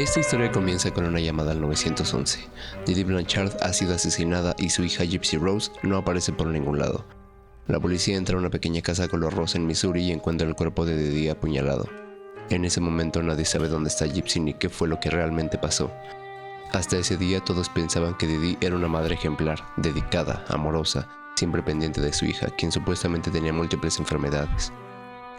Esta historia comienza con una llamada al 911. Didi Blanchard ha sido asesinada y su hija Gypsy Rose no aparece por ningún lado. La policía entra a una pequeña casa color rosa en Missouri y encuentra el cuerpo de Didi apuñalado. En ese momento nadie sabe dónde está Gypsy ni qué fue lo que realmente pasó. Hasta ese día todos pensaban que Didi era una madre ejemplar, dedicada, amorosa, siempre pendiente de su hija, quien supuestamente tenía múltiples enfermedades.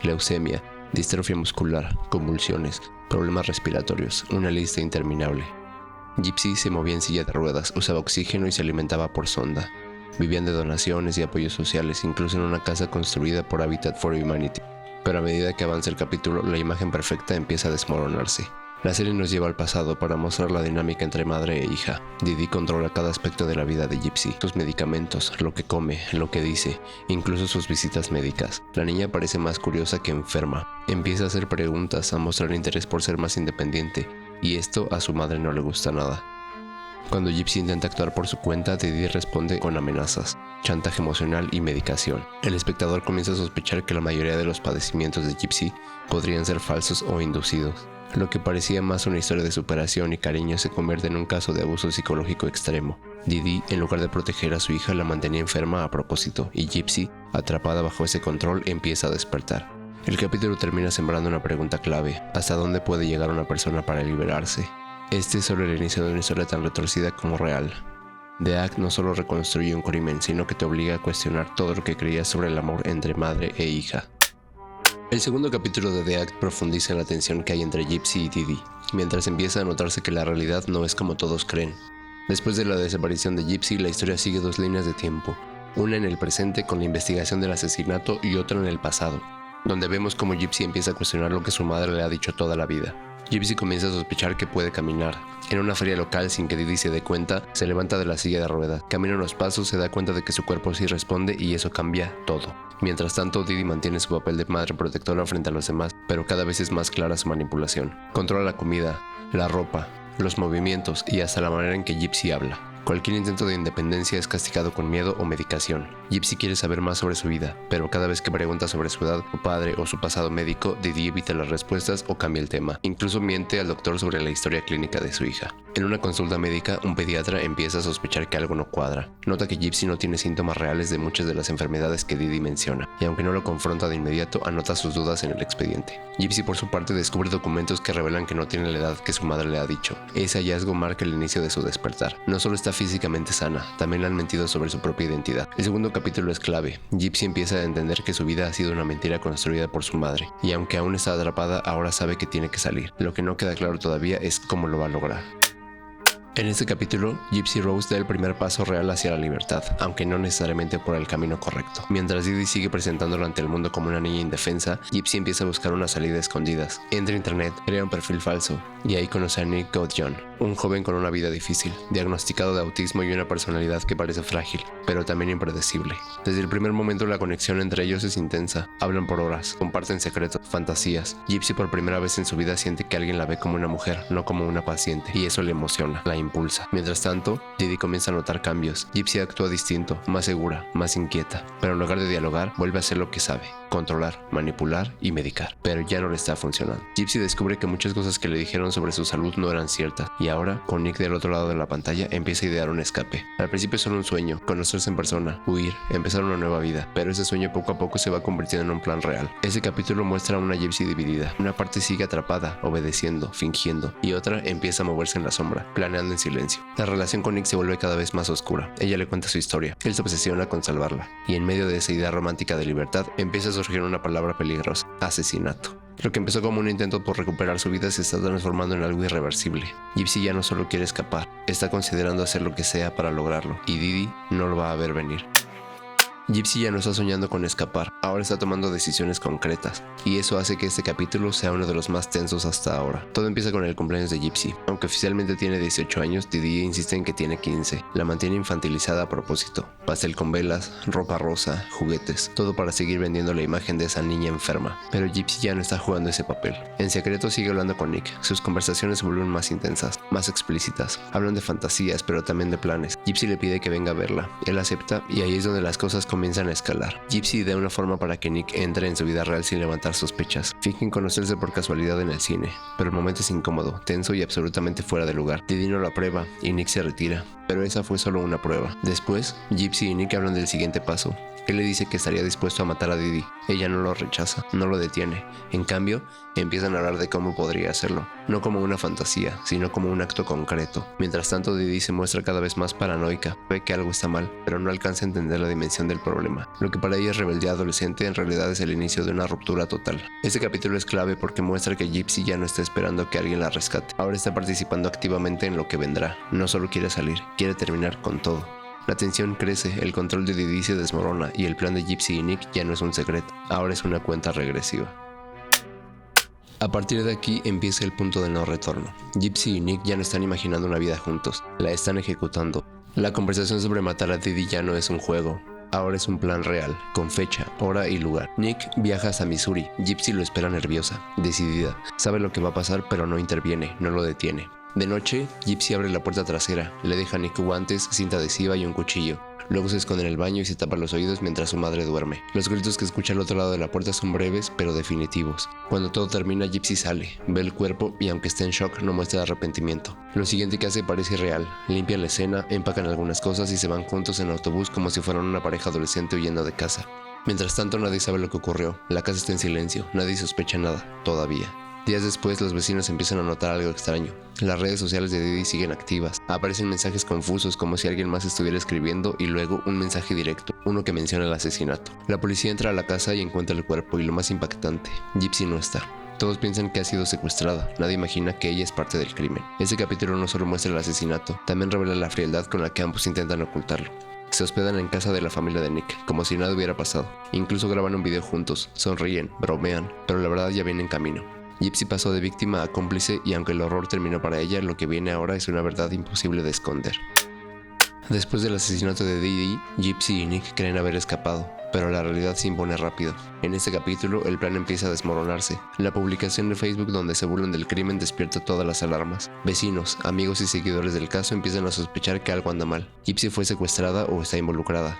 Leucemia, distrofia muscular, convulsiones, problemas respiratorios, una lista interminable. Gypsy se movía en silla de ruedas, usaba oxígeno y se alimentaba por sonda. Vivían de donaciones y apoyos sociales, incluso en una casa construida por Habitat for Humanity. Pero a medida que avanza el capítulo, la imagen perfecta empieza a desmoronarse. La serie nos lleva al pasado para mostrar la dinámica entre madre e hija. Didi controla cada aspecto de la vida de Gypsy, sus medicamentos, lo que come, lo que dice, incluso sus visitas médicas. La niña parece más curiosa que enferma. Empieza a hacer preguntas, a mostrar interés por ser más independiente, y esto a su madre no le gusta nada. Cuando Gypsy intenta actuar por su cuenta, Didi responde con amenazas, chantaje emocional y medicación. El espectador comienza a sospechar que la mayoría de los padecimientos de Gypsy podrían ser falsos o inducidos. Lo que parecía más una historia de superación y cariño se convierte en un caso de abuso psicológico extremo. Didi, en lugar de proteger a su hija, la mantenía enferma a propósito, y Gypsy, atrapada bajo ese control, empieza a despertar. El capítulo termina sembrando una pregunta clave: ¿hasta dónde puede llegar una persona para liberarse? Este es solo el inicio de una historia tan retorcida como real. The Act no solo reconstruye un crimen, sino que te obliga a cuestionar todo lo que creías sobre el amor entre madre e hija. El segundo capítulo de The Act profundiza en la tensión que hay entre Gypsy y Didi, mientras empieza a notarse que la realidad no es como todos creen. Después de la desaparición de Gypsy, la historia sigue dos líneas de tiempo, una en el presente con la investigación del asesinato y otra en el pasado, donde vemos cómo Gypsy empieza a cuestionar lo que su madre le ha dicho toda la vida. Gypsy comienza a sospechar que puede caminar. En una feria local, sin que Didi se dé cuenta, se levanta de la silla de ruedas. Camina unos pasos, se da cuenta de que su cuerpo sí responde y eso cambia todo. Mientras tanto, Didi mantiene su papel de madre protectora frente a los demás, pero cada vez es más clara su manipulación. Controla la comida, la ropa, los movimientos y hasta la manera en que Gypsy habla. Cualquier intento de independencia es castigado con miedo o medicación. Gypsy quiere saber más sobre su vida, pero cada vez que pregunta sobre su edad, su padre o su pasado médico, Didi evita las respuestas o cambia el tema. Incluso miente al doctor sobre la historia clínica de su hija. En una consulta médica, un pediatra empieza a sospechar que algo no cuadra. Nota que Gypsy no tiene síntomas reales de muchas de las enfermedades que Didi menciona, y aunque no lo confronta de inmediato, anota sus dudas en el expediente. Gypsy, por su parte, descubre documentos que revelan que no tiene la edad que su madre le ha dicho. Ese hallazgo marca el inicio de su despertar. No solo está físicamente sana, también le han mentido sobre su propia identidad. El segundo capítulo es clave. Gypsy empieza a entender que su vida ha sido una mentira construida por su madre, y aunque aún está atrapada, ahora sabe que tiene que salir. Lo que no queda claro todavía es cómo lo va a lograr. En este capítulo, Gypsy Rose da el primer paso real hacia la libertad, aunque no necesariamente por el camino correcto. Mientras Didi sigue presentándola ante el mundo como una niña indefensa, Gypsy empieza a buscar una salida a escondidas. Entra a internet, crea un perfil falso, y ahí conoce a Nick Godjon, un joven con una vida difícil, diagnosticado de autismo y una personalidad que parece frágil, pero también impredecible. Desde el primer momento la conexión entre ellos es intensa, hablan por horas, comparten secretos, fantasías. Gypsy por primera vez en su vida siente que alguien la ve como una mujer, no como una paciente, y eso le emociona, la impulsa. Mientras tanto, Didi comienza a notar cambios. Gypsy actúa distinto, más segura, más inquieta, pero en lugar de dialogar, vuelve a hacer lo que sabe: controlar, manipular y medicar. Pero ya no le está funcionando. Gypsy descubre que muchas cosas que le dijeron sobre su salud no eran ciertas, y ahora, con Nick del otro lado de la pantalla, empieza a idear un escape. Al principio es solo un sueño, conocerse en persona, huir, empezar una nueva vida, pero ese sueño poco a poco se va convirtiendo en un plan real. Ese capítulo muestra a una Gypsy dividida. Una parte sigue atrapada, obedeciendo, fingiendo, y otra empieza a moverse en la sombra, planeando en silencio. La relación con Nick se vuelve cada vez más oscura. Ella le cuenta su historia, él se obsesiona con salvarla, y en medio de esa idea romántica de libertad empieza a surgir una palabra peligrosa: asesinato. Lo que empezó como un intento por recuperar su vida se está transformando en algo irreversible. Gypsy ya no solo quiere escapar, está considerando hacer lo que sea para lograrlo, y Didi no lo va a ver venir. Gypsy ya no está soñando con escapar, ahora está tomando decisiones concretas, y eso hace que este capítulo sea uno de los más tensos hasta ahora. Todo empieza con el cumpleaños de Gypsy. Aunque oficialmente tiene 18 años, Didi insiste en que tiene 15. La mantiene infantilizada a propósito. Pastel con velas, ropa rosa, juguetes, todo para seguir vendiendo la imagen de esa niña enferma. Pero Gypsy ya no está jugando ese papel. En secreto sigue hablando con Nick. Sus conversaciones se vuelven más intensas, más explícitas. Hablan de fantasías, pero también de planes. Gypsy le pide que venga a verla. Él acepta, y ahí es donde las cosas comienzan comienzan a escalar. Gypsy da una forma para que Nick entre en su vida real sin levantar sospechas. Fingen conocerse por casualidad en el cine, pero el momento es incómodo, tenso y absolutamente fuera de lugar. Didi no lo aprueba y Nick se retira, pero esa fue solo una prueba. Después, Gypsy y Nick hablan del siguiente paso. Él le dice que estaría dispuesto a matar a Didi. Ella no lo rechaza, no lo detiene. En cambio, empiezan a hablar de cómo podría hacerlo, no como una fantasía, sino como un acto concreto. Mientras tanto, Didi se muestra cada vez más paranoica, ve que algo está mal, pero no alcanza a entender la dimensión del problema. Lo que para ella es rebeldía adolescente en realidad es el inicio de una ruptura total. Este capítulo es clave porque muestra que Gypsy ya no está esperando que alguien la rescate. Ahora está participando activamente en lo que vendrá. No solo quiere salir, quiere terminar con todo. La tensión crece, el control de Didi se desmorona y el plan de Gypsy y Nick ya no es un secreto, ahora es una cuenta regresiva. A partir de aquí empieza el punto de no retorno. Gypsy y Nick ya no están imaginando una vida juntos, la están ejecutando. La conversación sobre matar a Didi ya no es un juego, ahora es un plan real, con fecha, hora y lugar. Nick viaja hasta Missouri, Gypsy lo espera nerviosa, decidida, sabe lo que va a pasar pero no interviene, no lo detiene. De noche, Gypsy abre la puerta trasera, le deja a Nick guantes, cinta adhesiva y un cuchillo. Luego se esconde en el baño y se tapa los oídos mientras su madre duerme. Los gritos que escucha al otro lado de la puerta son breves pero definitivos. Cuando todo termina, Gypsy sale, ve el cuerpo y aunque esté en shock no muestra arrepentimiento. Lo siguiente que hace parece irreal. Limpian la escena, empacan algunas cosas y se van juntos en autobús como si fueran una pareja adolescente huyendo de casa. Mientras tanto, nadie sabe lo que ocurrió. La casa está en silencio, nadie sospecha nada, todavía. Días después, los vecinos empiezan a notar algo extraño. Las redes sociales de Didi siguen activas. Aparecen mensajes confusos como si alguien más estuviera escribiendo y luego un mensaje directo, uno que menciona el asesinato. La policía entra a la casa y encuentra el cuerpo y lo más impactante, Gypsy no está. Todos piensan que ha sido secuestrada, nadie imagina que ella es parte del crimen. Este capítulo no solo muestra el asesinato, también revela la frialdad con la que ambos intentan ocultarlo. Se hospedan en casa de la familia de Nick, como si nada hubiera pasado. Incluso graban un video juntos, sonríen, bromean, pero la verdad ya viene en camino. Gypsy pasó de víctima a cómplice y aunque el horror terminó para ella, lo que viene ahora es una verdad imposible de esconder. Después del asesinato de Didi, Gypsy y Nick creen haber escapado, pero la realidad se impone rápido. En este capítulo, el plan empieza a desmoronarse. La publicación de Facebook donde se burlan del crimen despierta todas las alarmas. Vecinos, amigos y seguidores del caso empiezan a sospechar que algo anda mal. Gypsy fue secuestrada o está involucrada.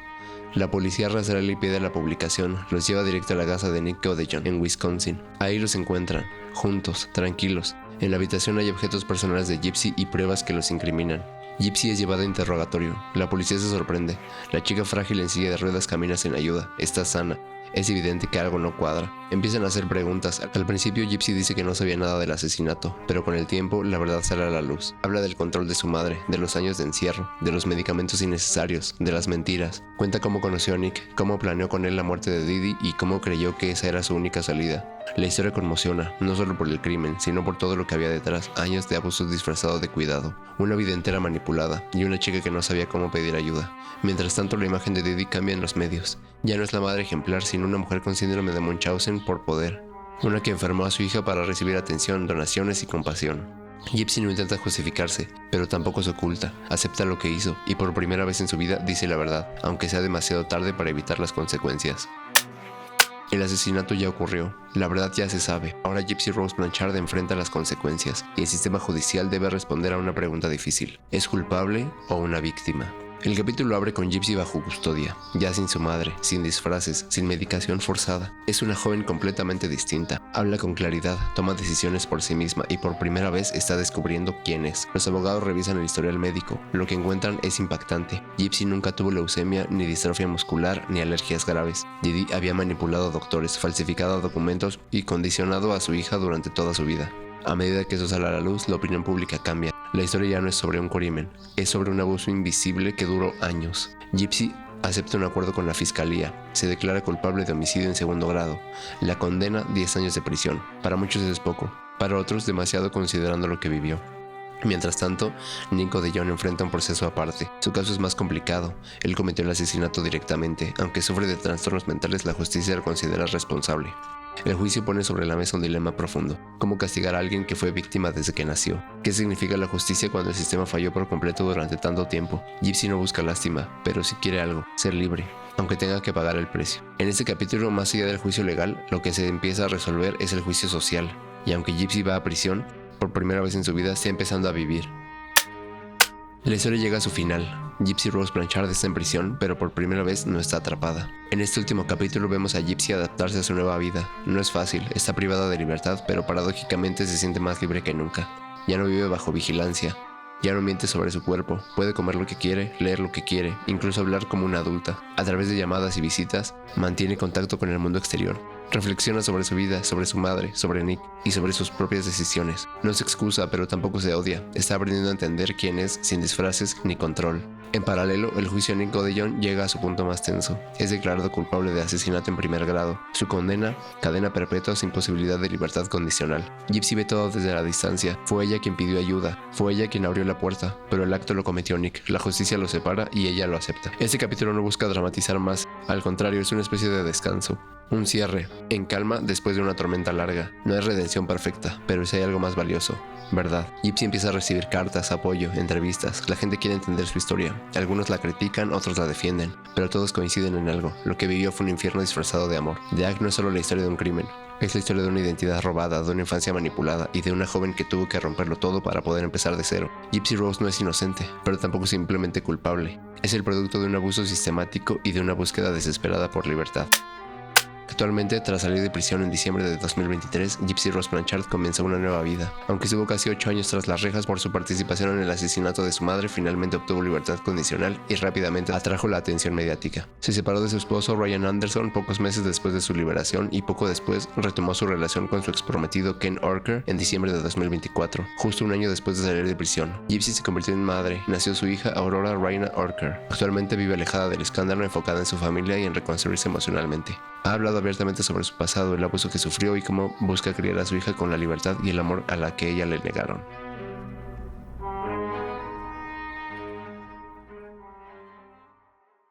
La policía rastrea el IP de la publicación, los lleva directo a la casa de Nick Godejohn, en Wisconsin. Ahí los encuentran, juntos, tranquilos. En la habitación hay objetos personales de Gypsy y pruebas que los incriminan. Gypsy es llevada a interrogatorio. La policía se sorprende. La chica frágil en silla de ruedas camina sin ayuda. Está sana. Es evidente que algo no cuadra. Empiezan a hacer preguntas. Al principio Gypsy dice que no sabía nada del asesinato, pero con el tiempo la verdad sale a la luz. Habla del control de su madre, de los años de encierro, de los medicamentos innecesarios, de las mentiras. Cuenta cómo conoció a Nick, cómo planeó con él la muerte de Didi y cómo creyó que esa era su única salida. La historia conmociona, no solo por el crimen, sino por todo lo que había detrás, años de abuso disfrazado de cuidado, una vida entera manipulada y una chica que no sabía cómo pedir ayuda. Mientras tanto, la imagen de Didi cambia en los medios. Ya no es la madre ejemplar, sino una mujer con síndrome de Munchausen por poder. Una que enfermó a su hija para recibir atención, donaciones y compasión. Gypsy no intenta justificarse, pero tampoco se oculta, acepta lo que hizo y por primera vez en su vida dice la verdad, aunque sea demasiado tarde para evitar las consecuencias. El asesinato ya ocurrió, la verdad ya se sabe. Ahora Gypsy Rose Blanchard enfrenta las consecuencias y el sistema judicial debe responder a una pregunta difícil: ¿es culpable o una víctima? El capítulo abre con Gypsy bajo custodia, ya sin su madre, sin disfraces, sin medicación forzada. Es una joven completamente distinta, habla con claridad, toma decisiones por sí misma y por primera vez está descubriendo quién es. Los abogados revisan el historial médico, lo que encuentran es impactante. Gypsy nunca tuvo leucemia, ni distrofia muscular, ni alergias graves. Didi había manipulado doctores, falsificado documentos y condicionado a su hija durante toda su vida. A medida que eso sale a la luz, la opinión pública cambia. La historia ya no es sobre un crimen, es sobre un abuso invisible que duró años. Gypsy acepta un acuerdo con la fiscalía, se declara culpable de homicidio en segundo grado, la condena 10 años de prisión. Para muchos es poco, para otros demasiado considerando lo que vivió. Mientras tanto, Nick Godejohn enfrenta un proceso aparte. Su caso es más complicado. Él cometió el asesinato directamente. Aunque sufre de trastornos mentales, la justicia lo considera responsable. El juicio pone sobre la mesa un dilema profundo: ¿cómo castigar a alguien que fue víctima desde que nació? ¿Qué significa la justicia cuando el sistema falló por completo durante tanto tiempo? Gypsy no busca lástima, pero sí quiere algo: ser libre, aunque tenga que pagar el precio. En este capítulo, más allá del juicio legal, lo que se empieza a resolver es el juicio social. Y aunque Gypsy va a prisión, por primera vez en su vida está empezando a vivir. La historia llega a su final. Gypsy Rose Blanchard está en prisión, pero por primera vez no está atrapada. En este último capítulo vemos a Gypsy adaptarse a su nueva vida. No es fácil, está privada de libertad, pero paradójicamente se siente más libre que nunca. Ya no vive bajo vigilancia. Ya no miente sobre su cuerpo, puede comer lo que quiere, leer lo que quiere, incluso hablar como una adulta. A través de llamadas y visitas, mantiene contacto con el mundo exterior. Reflexiona sobre su vida, sobre su madre, sobre Nick y sobre sus propias decisiones. No se excusa, pero tampoco se odia. Está aprendiendo a entender quién es sin disfraces ni control. En paralelo, el juicio a Nick Godejohn llega a su punto más tenso. Es declarado culpable de asesinato en primer grado. Su condena, cadena perpetua sin posibilidad de libertad condicional. Gypsy ve todo desde la distancia. Fue ella quien pidió ayuda. Fue ella quien abrió la puerta. Pero el acto lo cometió Nick. La justicia lo separa y ella lo acepta. Este capítulo no busca dramatizar más. Al contrario, es una especie de descanso. Un cierre, en calma después de una tormenta larga. No es redención perfecta, pero sí hay algo más valioso. Verdad. Gypsy empieza a recibir cartas, apoyo, entrevistas. La gente quiere entender su historia. Algunos la critican, otros la defienden. Pero todos coinciden en algo. Lo que vivió fue un infierno disfrazado de amor. The Act no es solo la historia de un crimen. Es la historia de una identidad robada, de una infancia manipulada y de una joven que tuvo que romperlo todo para poder empezar de cero. Gypsy Rose no es inocente, pero tampoco simplemente culpable. Es el producto de un abuso sistemático y de una búsqueda desesperada por libertad. Actualmente, tras salir de prisión en diciembre de 2023, Gypsy Rose Blanchard comenzó una nueva vida. Aunque estuvo casi 8 años tras las rejas por su participación en el asesinato de su madre, finalmente obtuvo libertad condicional y rápidamente atrajo la atención mediática. Se separó de su esposo Ryan Anderson pocos meses después de su liberación y poco después retomó su relación con su exprometido Ken Orker en diciembre de 2024, justo un año después de salir de prisión. Gypsy se convirtió en madre, nació su hija Aurora Raina Orker. Actualmente vive alejada del escándalo, enfocada en su familia y en reconstruirse emocionalmente. Ha hablado abiertamente sobre su pasado, el abuso que sufrió y cómo busca criar a su hija con la libertad y el amor a la que ella le negaron.